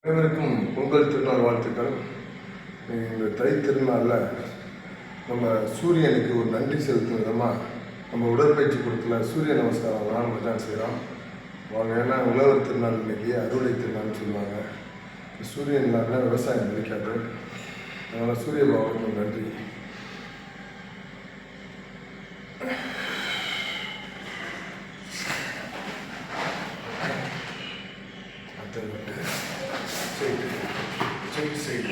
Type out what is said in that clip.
அனைவருக்கும் பொங்கல் திருநாள் வாழ்த்துக்கள். இந்த தை திருநாளில் நம்ம சூரியனுக்கு ஒரு நன்றி செலுத்தும் விதமாக நம்ம உடற்பயிற்சி கொடுத்துல சூரிய நமஸ்காரம்லாம் நம்ம தான் செய்கிறோம். அவங்க ஏன்னா உழவர் திருநாள் இன்னைக்கு அறுவடை திருநாள்னு சொல்லுவாங்க. சூரியன் இல்லாமல் விவசாயம் நினைக்காது. அதனால் சூரிய பகவானுக்கு நன்றி. Side.